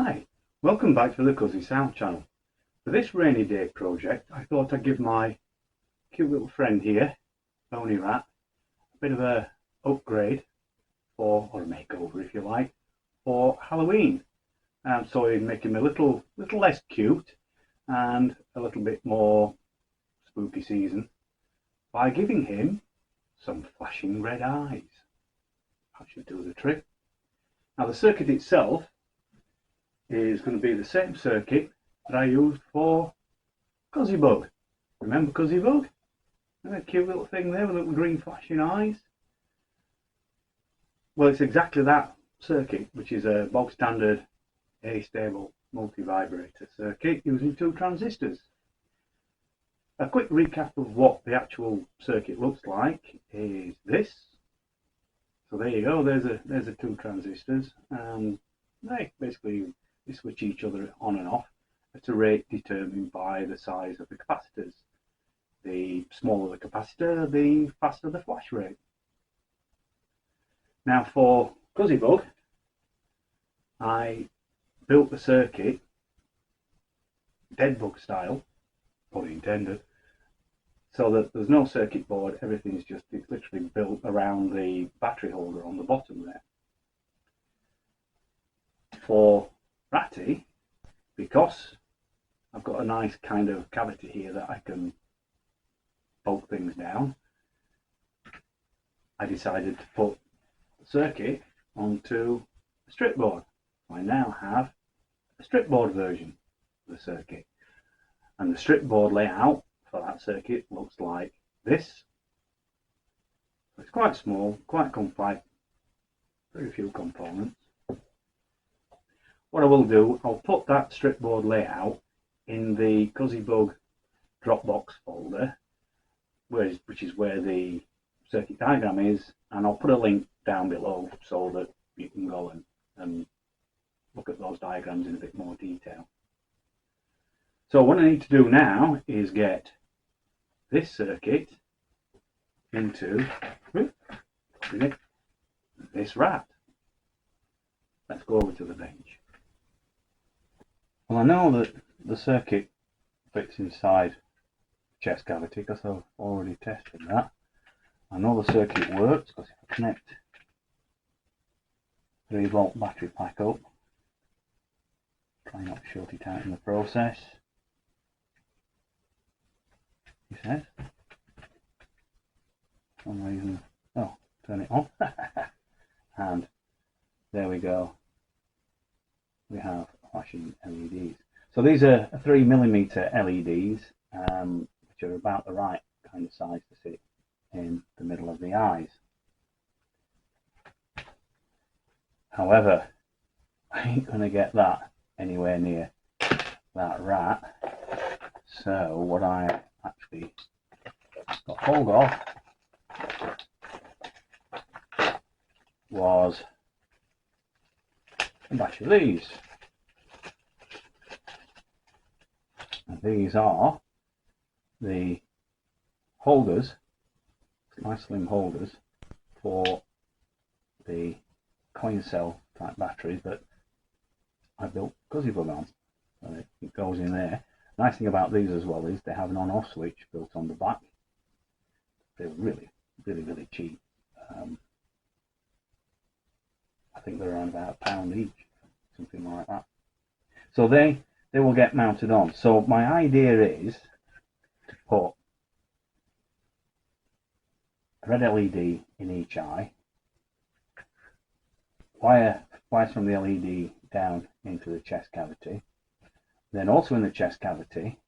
Hi, welcome back to the Cuzzy Sound channel. For this rainy day project, I thought I'd give my cute little friend here, Bony Rat, a bit of a upgrade or a makeover if you like, for Halloween. So he'd make him a little less cute and a little bit more spooky season by giving him some flashing red eyes. That should do the trick. Now the circuit itself is going to be the same circuit that I used for Cuzzybug. Remember Cuzzybug? That cute little thing there with little green flashing eyes? Well, it's exactly that circuit, which is a bog standard A-stable multi-vibrator circuit using 2 transistors. A quick recap of what the actual circuit looks like is this. So there you go, there's the 2 transistors, and they basically switch each other on and off at a rate determined by the size of the capacitors. The smaller the capacitor, the faster the flash rate. Now for Cuzzybug, I built the circuit deadbug style, pun intended, so that there's no circuit board, it's literally built around the battery holder on the bottom there. For Ratty, because I've got a nice kind of cavity here that I can poke things down, I decided to put the circuit onto a strip board. I now have a strip board version of the circuit, and the strip board layout for that circuit looks like this. It's quite small, quite compact, very few components. What I will do, I'll put that strip board layout in the Cuzzybug Dropbox folder, which is where the circuit diagram is, and I'll put a link down below so that you can go and look at those diagrams in a bit more detail. So what I need to do now is get this circuit into this rat. Let's go over to the bench. Well, I know that the circuit fits inside the chest cavity because I've already tested that. I know the circuit works because if I connect 3-volt battery pack up, try not to short it out in the process, he says. For some reason, turn it on. And there we go. We have flashing LEDs. So these are 3mm LEDs, which are about the right kind of size to sit in the middle of the eyes. However, I ain't going to get that anywhere near that rat. So what I actually got hold of was a batch of these. And these are the holders, nice slim holders for the coin cell type batteries that I built Cuzzybug on. So it goes in there. Nice thing about these as well is they have an on-off switch built on the back. They're really cheap. I think they're around about £1 each, something like that. So they will get mounted on. So my idea is to put a red LED in each eye, wires from the LED down into the chest cavity. Then also in the chest cavity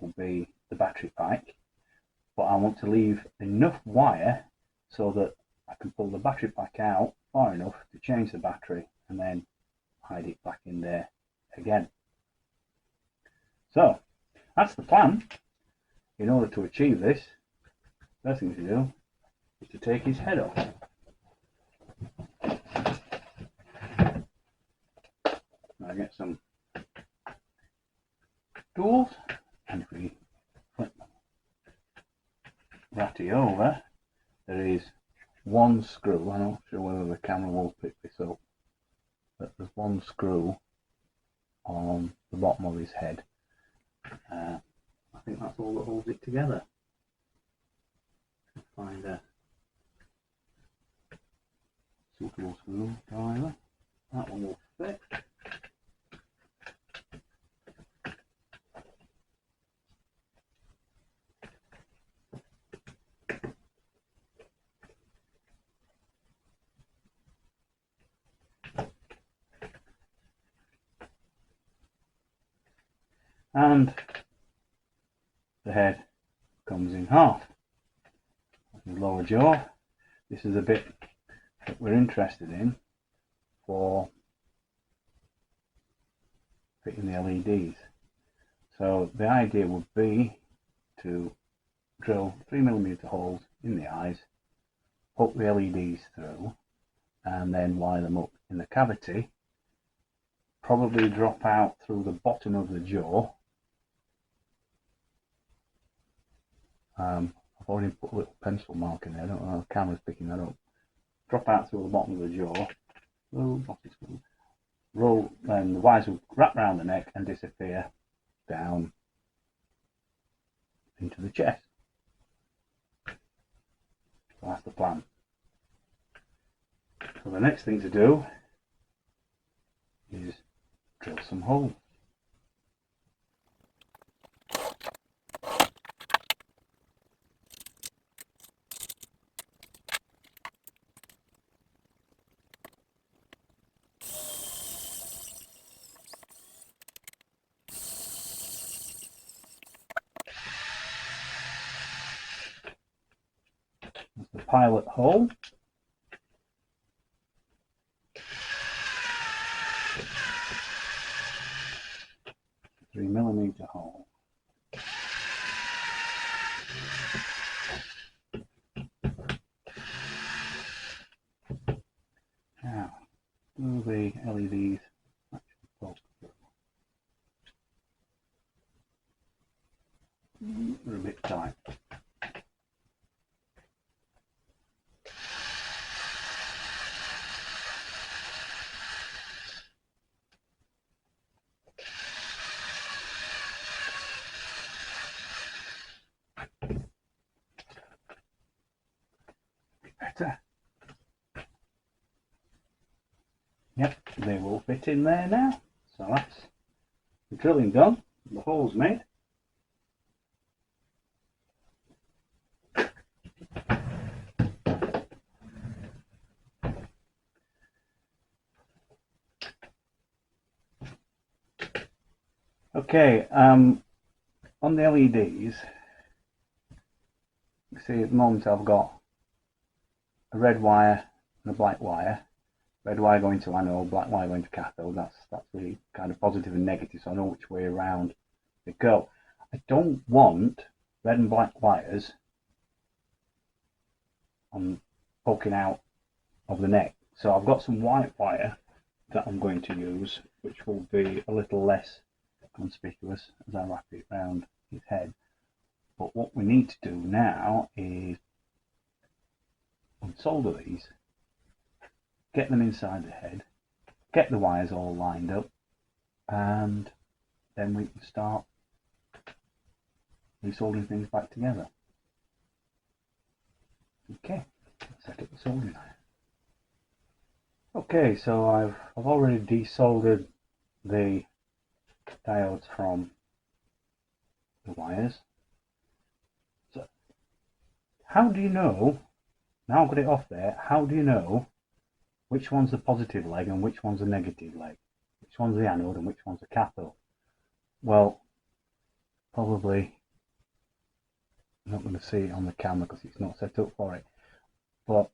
will be the battery pack, but I want to leave enough wire so that I can pull the battery pack out far enough to change the battery and then hide it back in there again. So that's the plan. In order to achieve this, first thing to do is to take his head off. I get some tools, and if we flip Ratty over, there is one screw. I'm not sure whether the camera will pick this up, but there's one screw on the bottom of his head. I think that's all that holds it together. Find a suitable screwdriver. That one will fit. And the head comes in half. The lower jaw. This is the bit that we're interested in for fitting the LEDs. So the idea would be to drill 3mm holes in the eyes, hook the LEDs through, and then wire them up in the cavity. Probably drop out through the bottom of the jaw. I've already put a little pencil mark in there. I don't know if the camera's picking that up. Drop out through the bottom of the jaw. Roll, then the wires will wrap around the neck and disappear down into the chest. So that's the plan. So the next thing to do is drill some holes. That's the pilot hole. A 3mm hole. Now, do the LEDs actually poke through? They're a bit tight. Better. Yep, they will fit in there now. So that's the drilling done, the holes made. Okay, on the LEDs, you see at the moment I've got a red wire and a black wire. Red wire going to anode, black wire going to cathode. That's really kind of positive and negative, so I know which way around they go. I don't want red and black wires poking out of the neck. So I've got some white wire that I'm going to use, which will be a little less conspicuous as I wrap it around his head. But what we need to do now is unsolder these, get them inside the head, get the wires all lined up, and then we can start resoldering things back together. Okay, let's set up the soldering iron. Okay, so I've already desoldered the diodes from the wires. So how do you know, now I've got it off there, how do you know which one's the positive leg and which one's the negative leg? Which one's the anode and which one's the cathode? Well, probably not going to see it on the camera because it's not set up for it. But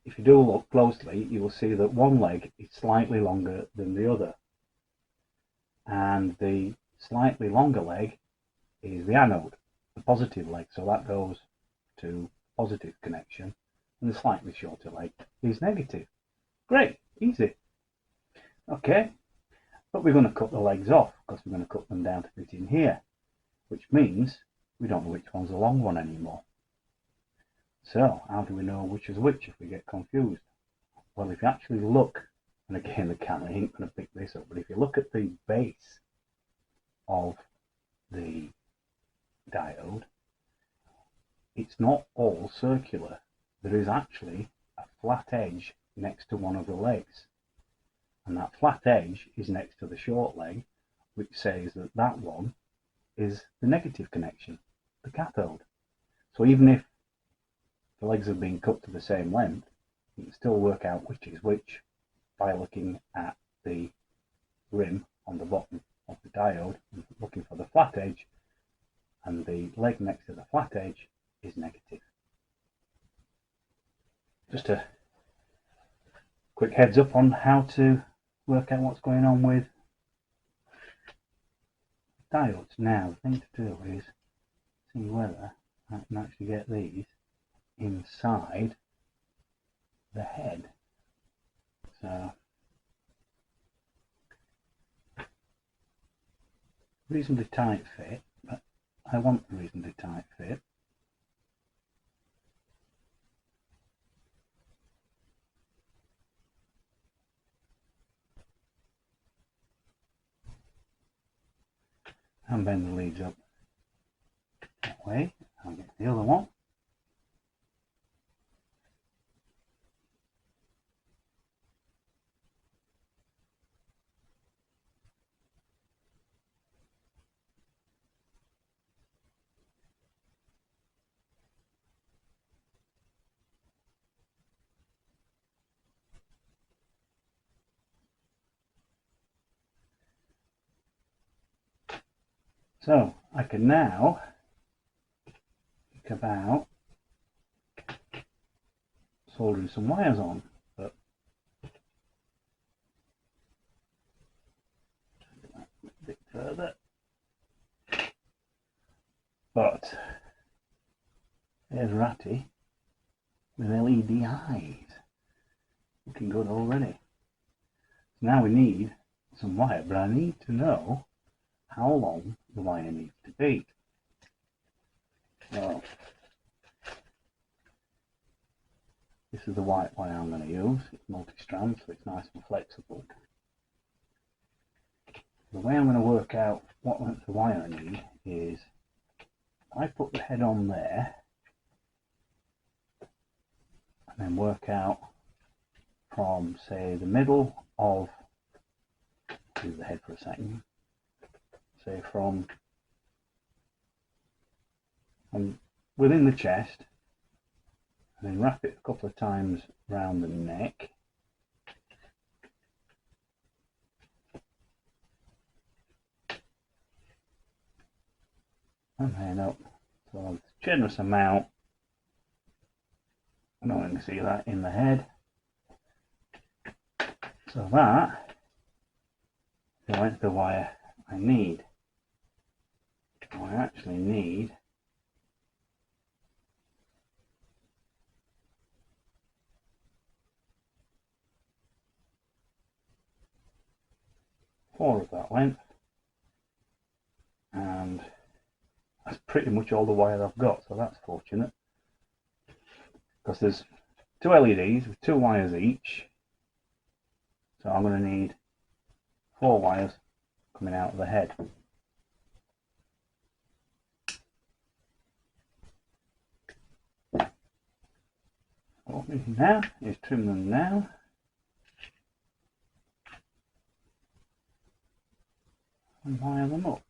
if you do look closely, you will see that one leg is slightly longer than the other. And the slightly longer leg is the anode, the positive leg. So that goes to positive connection. And the slightly shorter leg is negative. Great, easy. Okay, but we're going to cut the legs off because we're going to cut them down to fit in here, which means we don't know which one's the long one anymore. So how do we know which is which if we get confused? Well, if you actually look And again, the camera ain't going to pick this up, but if you look at the base of the diode, it's not all circular. There is actually a flat edge next to one of the legs, and that flat edge is next to the short leg, which says that that one is the negative connection, the cathode. So even if the legs have been cut to the same length, you can still work out which is which by looking at the rim on the bottom of the diode and looking for the flat edge, and the leg next to the flat edge is negative. Just a quick heads up on how to work out what's going on with diodes. Now, the thing to do is see whether I can actually get these inside the head. So, reasonably tight fit, but I want a reasonably tight fit. And bend the leads up that way. I'll get the other one. So I can now think about soldering some wires on, but a bit further. But there's Ratty with LED eyes, looking good already. So now we need some wire, but I need to know how long the wire needs to be. So this is the white wire I'm going to use. It's multi-strand, so it's nice and flexible. The way I'm going to work out what length of wire I need is I put the head on there and then work out from, say, the middle of, do the head for a second, say from within the chest, and then wrap it a couple of times around the neck, and then up. So it's a generous amount. I'm not going to see that in the head. So that is the length of wire I need. I actually need 4 of that length, and that's pretty much all the wire I've got, so that's fortunate, because there's 2 LEDs with 2 wires each, so I'm going to need 4 wires coming out of the head. What we do now is trim them down. And wire them up.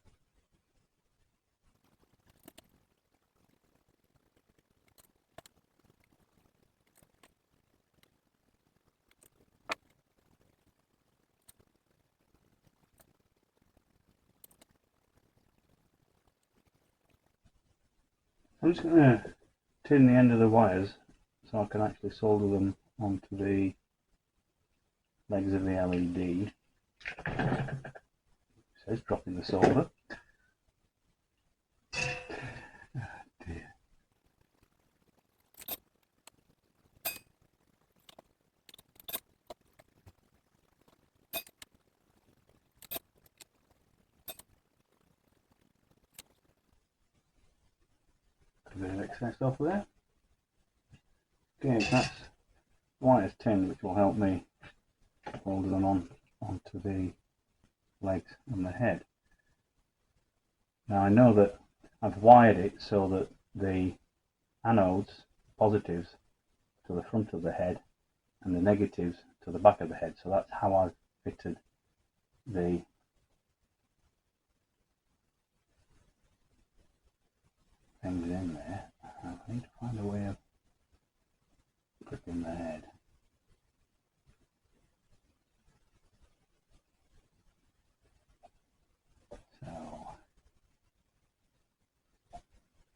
I'm just going to tin the end of the wires so I can actually solder them onto the legs of the LED. It says dropping the solder. Oh dear. A bit of excess off there. Okay, that's wires 10, which will help me folded them onto the legs and the head. Now I know that I've wired it so that the anodes, positives, to the front of the head and the negatives to the back of the head. So that's how I've fitted the things in there. I need to find a way of gripping the head. So,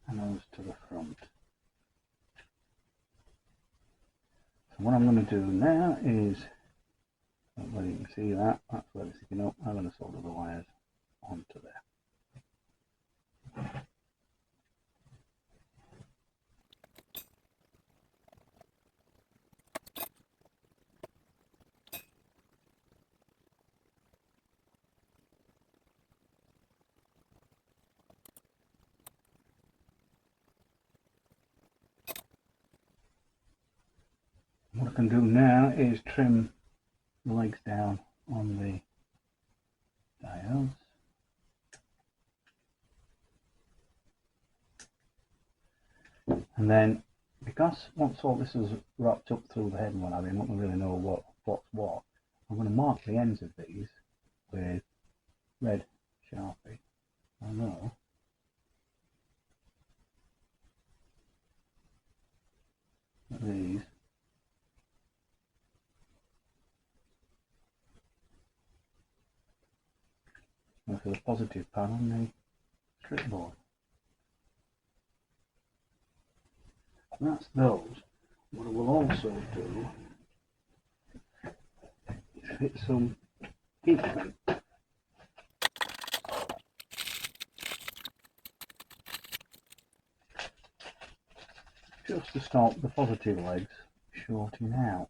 anodes to the front. So what I'm going to do now is, whether you can see that, that's where it's sticking up. I'm going to solder the wires onto there. What I can do now is trim the legs down on the diodes. And then, because once all this is wrapped up through the head and what have you, I'm not going to really know what's what, I'm going to mark the ends of these with red Sharpie. I know that these are for the positive pad on the strip board. And that's those. What I will also do is fit some heat shrink just to stop the positive legs shorting out.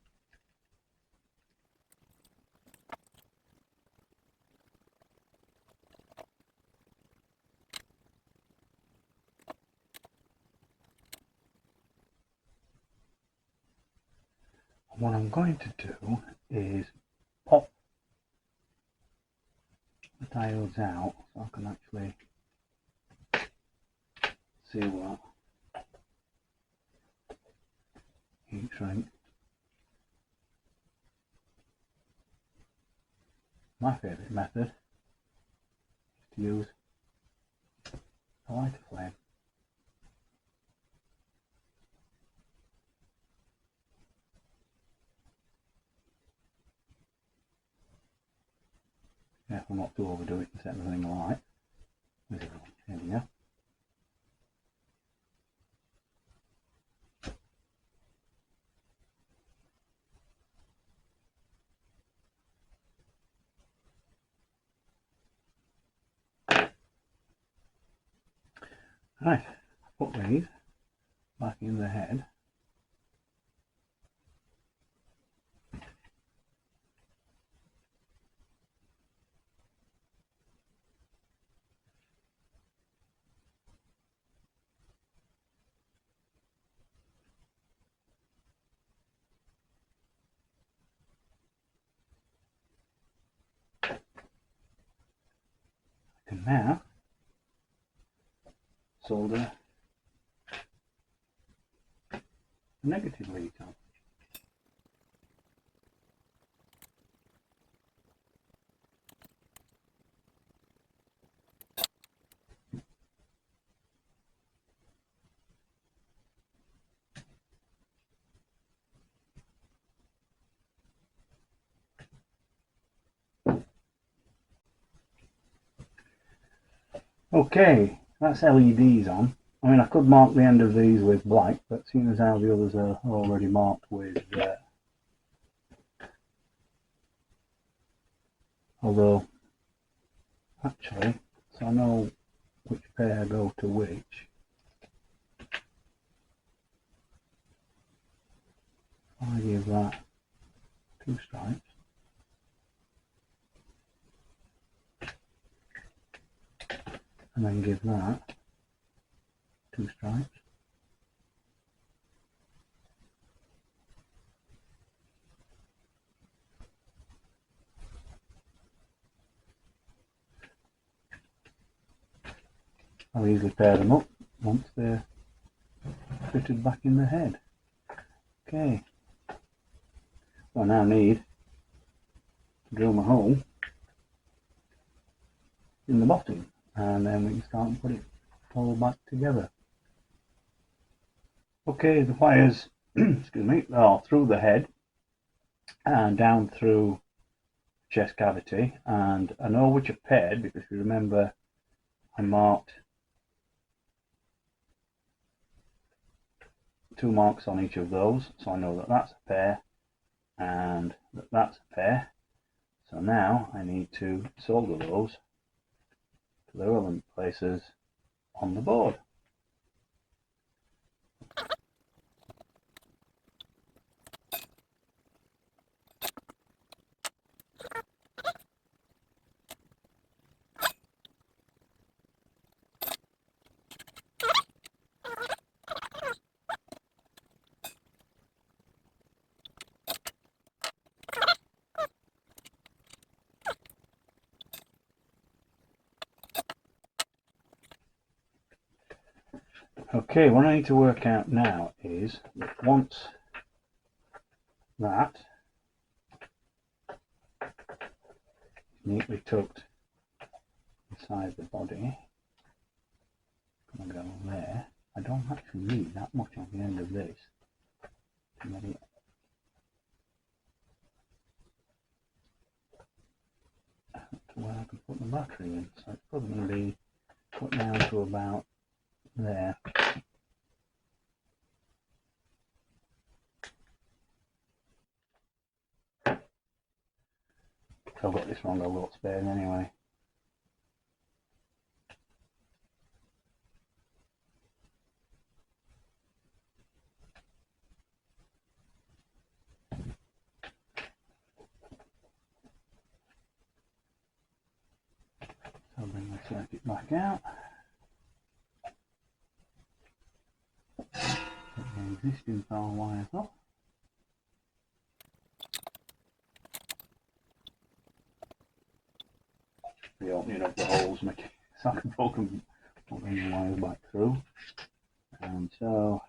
What I'm going to do is pop the diodes out so I can actually see what heat shrink. My favourite method is to use a lighter flame. Careful not to overdo it and set everything alight. There we go. Right, put these back in the head. And now solder the negative lead on. Okay, that's LEDs on. I mean, I could mark the end of these with black, but seeing as how the others are already marked with although actually, so I know which pair go to which. I give that 2 stripes. And then give that 2 stripes. I'll easily pair them up once they're fitted back in the head. Okay, so I now need to drill my hole in the bottom, and then we can start and put it all back together. Okay, the wires excuse me, are through the head and down through chest cavity, and I know which are paired because if you remember I marked 2 marks on each of those, so I know that that's a pair and that that's a pair. So now I need to solder those to the relevant places on the board. Okay, what I need to work out now is that once that neatly tucked inside the body, I'm going to go there. I don't actually need that much on the end of this to make it to where I can put the battery in. So it's probably going to be put down to about there. If I've got this wrong, I've got spares anyway. So I'll bring the circuit back out. Take the existing power wires off. The opening of the holes make it so I can poke them, bring the wires back through. And so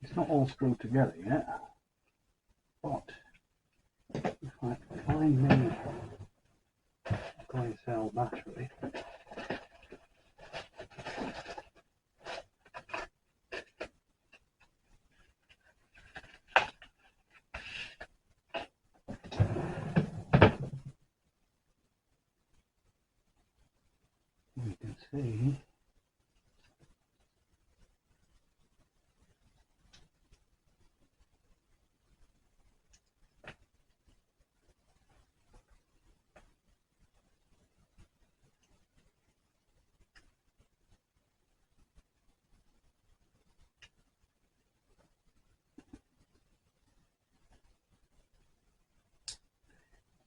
it's not all screwed together yet, but if I find the coin cell battery, we can see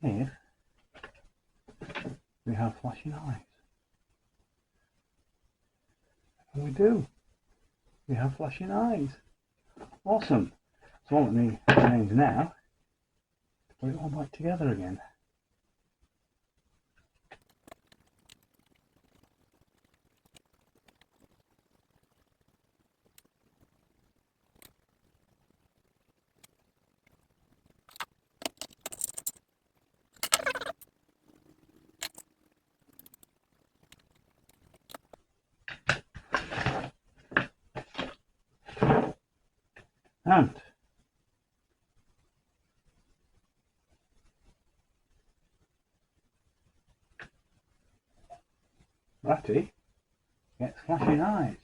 if we have flashing eyes. And we do. We have flashing eyes. Awesome. So all it remains now to put it all back together again. And Ratty gets flashing eyes.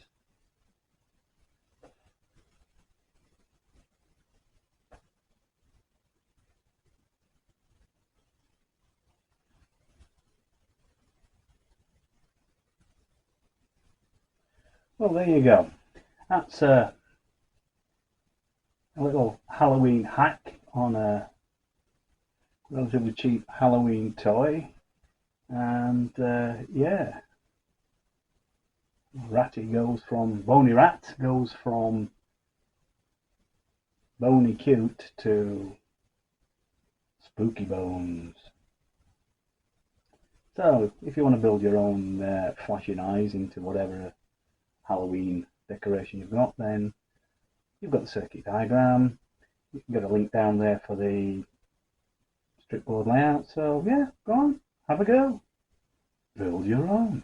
Well, there you go. That's a little Halloween hack on a relatively cheap Halloween toy. And yeah, Bony Rat goes from bony cute to spooky bones. So if you want to build your own flashing eyes into whatever Halloween decoration you've got, then you've got the circuit diagram. You can get a link down there for the strip board layout. So yeah, go on, have a go, build your own.